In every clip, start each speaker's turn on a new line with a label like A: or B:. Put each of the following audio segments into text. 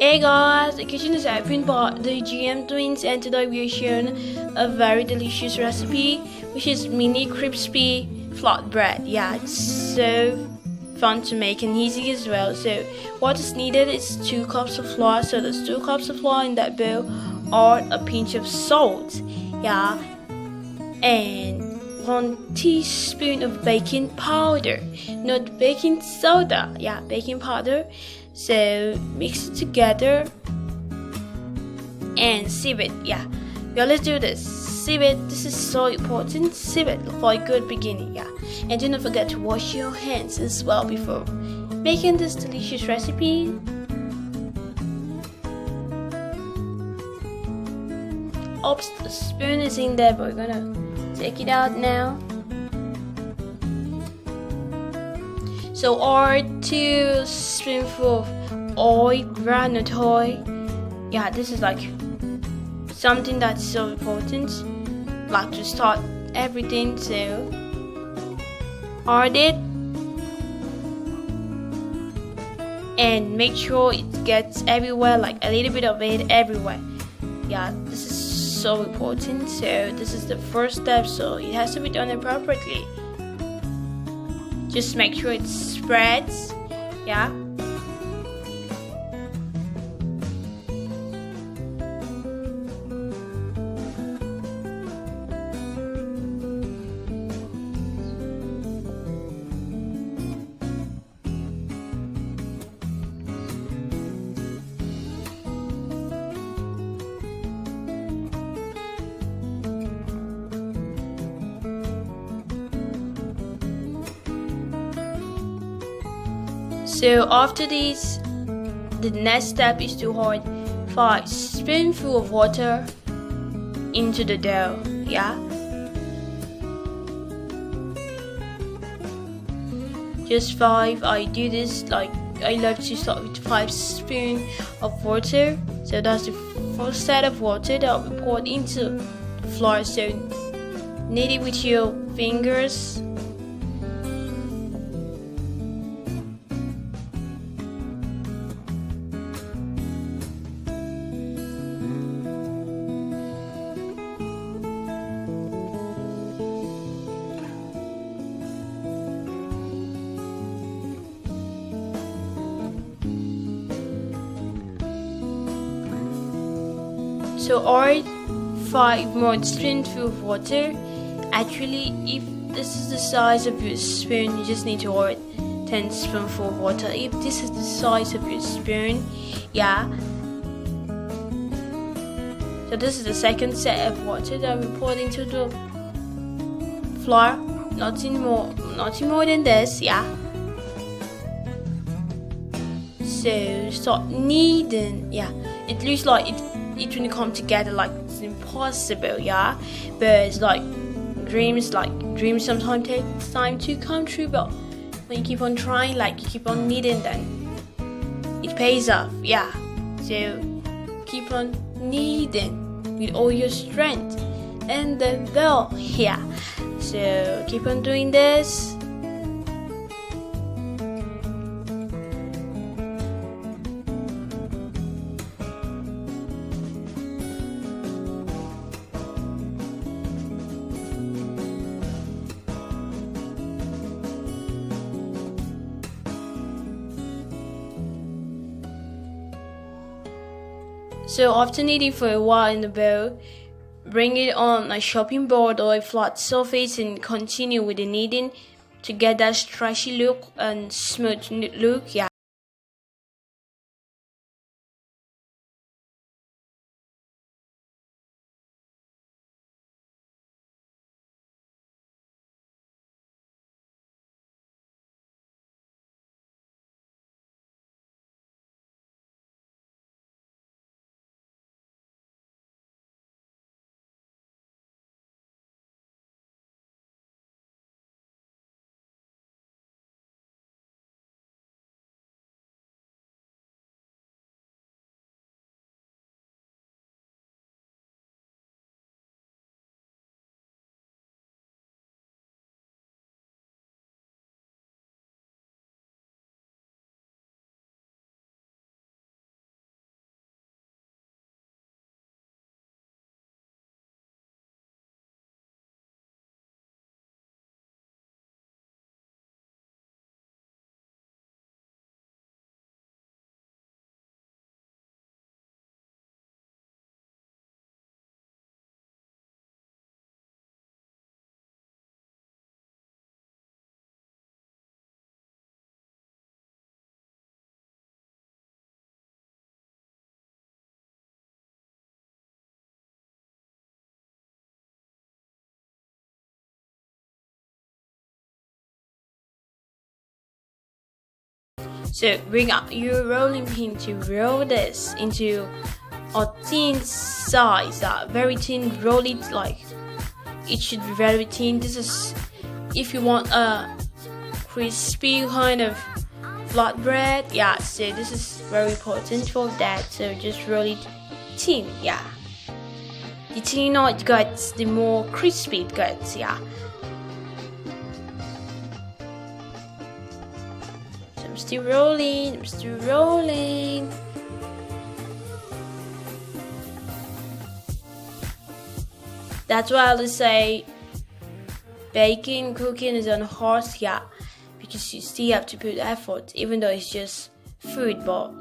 A: Hey guys, the kitchen is open, but the GM twins, and today we are sharing a very delicious recipe, which is mini crispy flatbread. Yeah, it's so fun to make and easy as well. So what is needed is 2 cups of flour. So there's 2 cups of flour in that bowl, or a pinch of salt. Yeah, and 1 teaspoon of baking powder, not baking soda. Yeah, baking powder. So mix it together and sieve it. Yeah, let's do this. Sieve it. This is so important. Sieve it for a good beginning. Yeah, and do not forget to wash your hands as well before making this delicious recipe. Oops, the spoon is in there, but we're gonna take it out now. So, or 2 spoonful of oil, groundnut oil. Yeah, this is like something that's so important, like to start everything. So, add it and make sure it gets everywhere, like a little bit of it everywhere. Yeah, this is so important. So this is the first step, so it has to be done appropriately. Just make sure it spreads. Yeah, so after this, the next step is to add 5 spoonful of water into the dough. Yeah, just 5. I do this, like I love to start with 5 spoons of water. So that's the first set of water that we pour into the flour. So knead it with your fingers. So add 5 more spoonfuls of water. Actually, if this is the size of your spoon, you just need to add 10 spoonfuls of water. If this is the size of your spoon, yeah. So this is the second set of water that we poured into the flour. Nothing more than this, yeah. So start kneading. Yeah, it looks like it will come together like it's impossible. Yeah, but it's like dreams sometimes take time to come true, but when you keep on trying, like you keep on kneading, then it pays off. Yeah, so keep on kneading with all your strength and the will. Yeah, so keep on doing this. So after kneading for a while in the bowl, bring it on a chopping board or a flat surface and continue with the kneading to get that stretchy look and smooth look. Yeah. So bring out your rolling pin to roll this into a thin size, very thin. Roll it like it should be very thin. This is if you want a crispy kind of flatbread. Yeah, so this is very important for that. So just roll it thin. Yeah, the thinner it gets, the more crispy it gets. Yeah. So I'm still rolling. That's why I say baking, cooking is on horse, yeah, because you still have to put effort, even though it's just food, but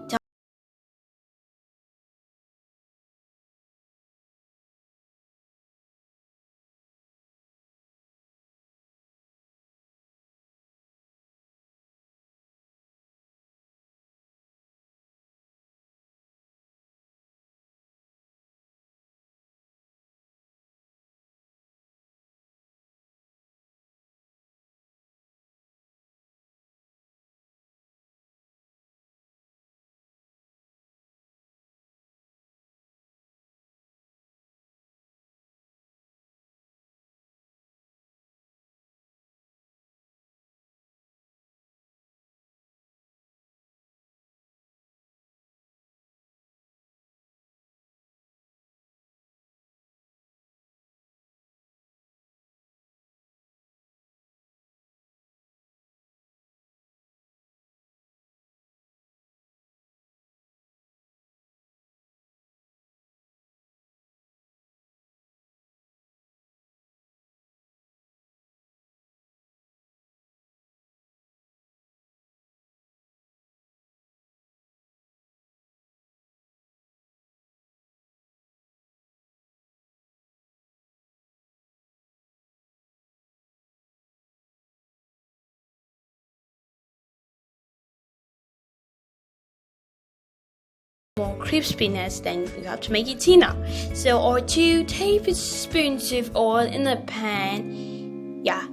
A: more crispiness, then you have to make it thinner. So, or 2 tablespoons of oil in a pan, yeah,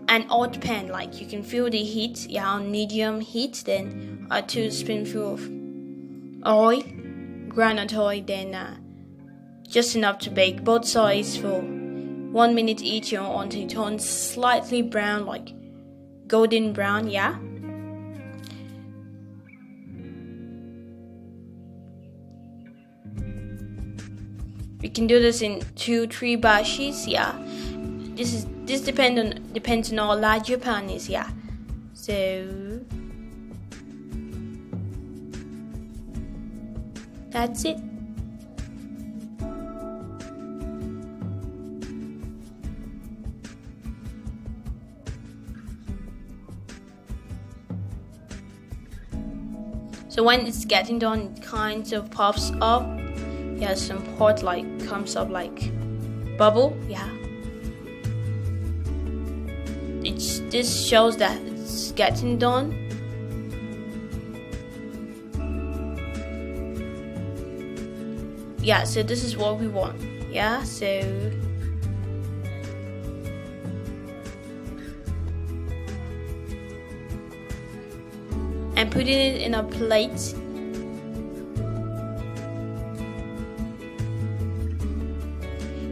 A: an odd pan, like you can feel the heat, yeah, on medium heat. Then a 2 spoonful of oil, groundnut oil, then just enough to bake both sides for 1 minute each, until it turns slightly brown, like golden brown, yeah. We can do this in 2-3 batches, yeah. This depends on how large your pan is, yeah. So that's it. So when it's getting done, it kind of pops up. Yeah, some pot like comes up like bubble. Yeah, this shows that it's getting done. Yeah, so this is what we want. Yeah, so and putting it in a plate.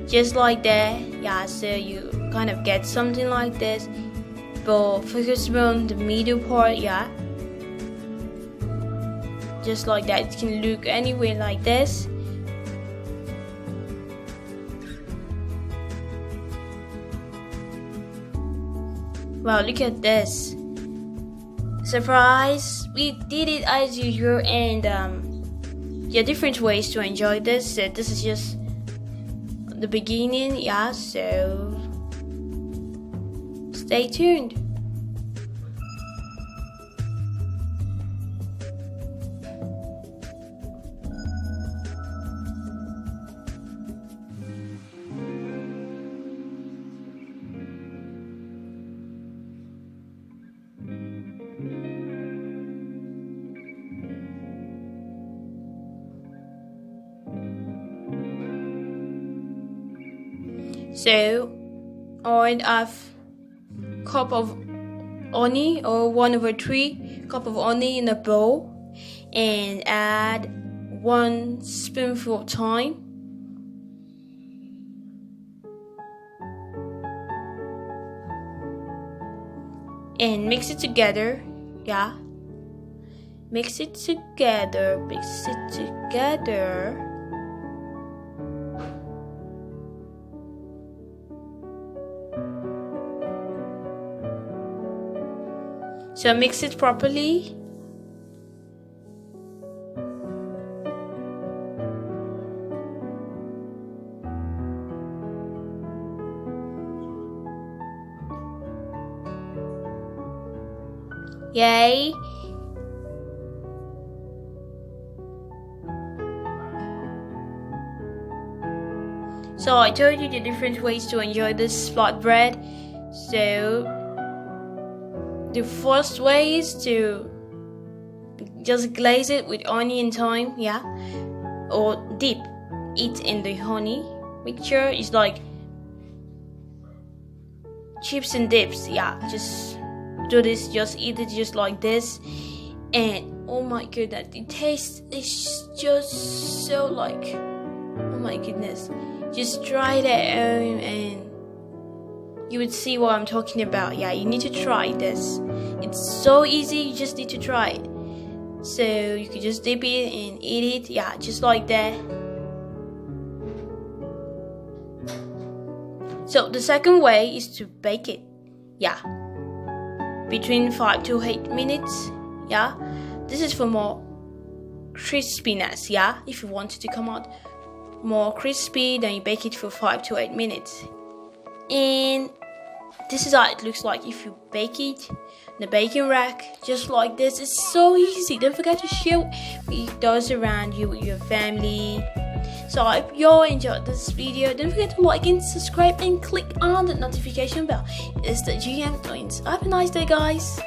A: Just like that, yeah, so you kind of get something like this, but focus on the middle part, yeah. Just like that, it can look anywhere like this. Wow, look at this. Surprise! We did it as usual, and yeah, different ways to enjoy this. So this is just the beginning, yeah, so stay tuned. So, I have cup of honey or 1/3 cup of honey in a bowl and add 1 spoonful of thyme. And mix it together. Yeah. Mix it together. So mix it properly. Yay. So I told you the different ways to enjoy this flatbread. So the first way is to just glaze it with honey and thyme, yeah, or dip it in the honey mixture. It's like chips and dips, yeah. Just do this, just eat it just like this, and oh my goodness, the taste is just so like, oh my goodness. Just try it at home and you would see what I'm talking about. Yeah, you need to try this. It's so easy, you just need to try it. So you can just dip it and eat it, yeah, just like that. So the second way is to bake it, yeah, between 5 to 8 minutes, yeah. This is for more crispiness, yeah. If you want it to come out more crispy, then you bake it for 5 to 8 minutes. And this is how it looks like if you bake it in the baking rack, just like this. It's so easy. Don't forget to share with those around you, with your family. So I hope you all enjoyed this video. Don't forget to like and subscribe and click on the notification bell. It's the GM Twins. Have a nice day, guys.